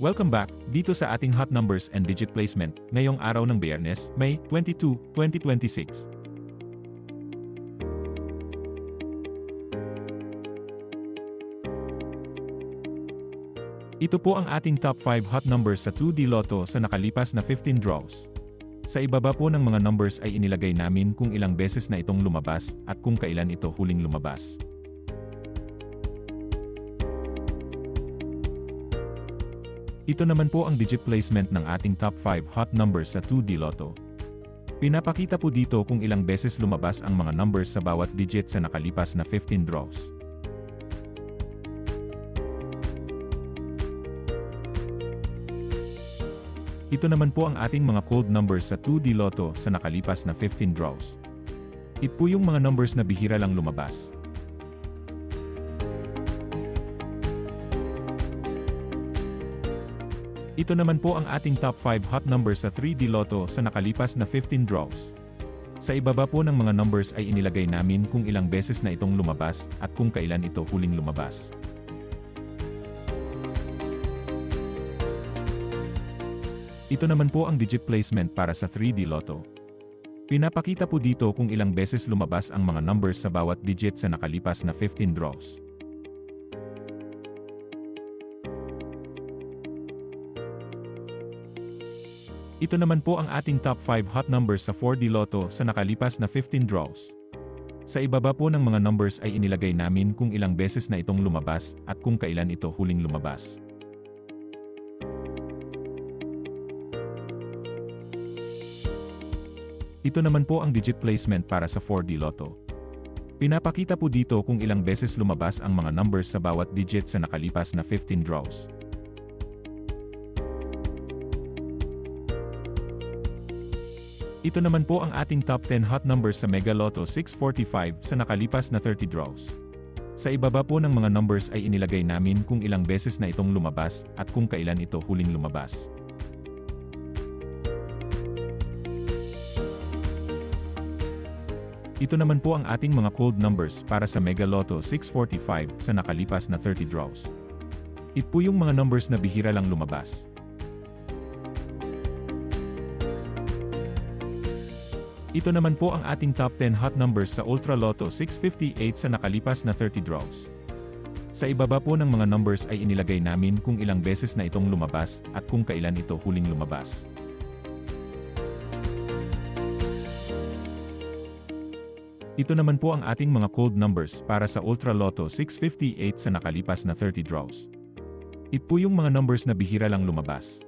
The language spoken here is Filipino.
Welcome back dito sa ating hot numbers and digit placement ngayong araw ng Biyernes, May 22, 2026. Ito po ang ating top 5 hot numbers sa 2D Lotto sa nakalipas na 15 draws. Sa ibaba po ng mga numbers ay inilagay namin kung ilang beses na itong lumabas at kung kailan ito huling lumabas. Ito naman po ang digit placement ng ating top 5 hot numbers sa 2D Lotto. Pinapakita po dito kung ilang beses lumabas ang mga numbers sa bawat digit sa nakalipas na 15 draws. Ito naman po ang ating mga cold numbers sa 2D Lotto sa nakalipas na 15 draws. Ito po yung mga numbers na bihira lang lumabas. Ito naman po ang ating top 5 hot numbers sa 3D Lotto sa nakalipas na 15 draws. Sa ibaba po ng mga numbers ay inilagay namin kung ilang beses na itong lumabas at kung kailan ito huling lumabas. Ito naman po ang digit placement para sa 3D Lotto. Pinapakita po dito kung ilang beses lumabas ang mga numbers sa bawat digit sa nakalipas na 15 draws. Ito naman po ang ating top 5 hot numbers sa 4D Lotto sa nakalipas na 15 draws. Sa ibaba po ng mga numbers ay inilagay namin kung ilang beses na itong lumabas at kung kailan ito huling lumabas. Ito naman po ang digit placement para sa 4D Lotto. Pinapakita po dito kung ilang beses lumabas ang mga numbers sa bawat digit sa nakalipas na 15 draws. Ito naman po ang ating top 10 hot numbers sa Mega Lotto 645 sa nakalipas na 30 draws. Sa ibaba po ng mga numbers ay inilagay namin kung ilang beses na itong lumabas at kung kailan ito huling lumabas. Ito naman po ang ating mga cold numbers para sa Mega Lotto 645 sa nakalipas na 30 draws. Ito po yung mga numbers na bihira lang lumabas. Ito naman po ang ating top 10 hot numbers sa Ultra Lotto 658 sa nakalipas na 30 draws. Sa ibaba po ng mga numbers ay inilagay namin kung ilang beses na itong lumabas at kung kailan ito huling lumabas. Ito naman po ang ating mga cold numbers para sa Ultra Lotto 658 sa nakalipas na 30 draws. Ito po yung mga numbers na bihira lang lumabas.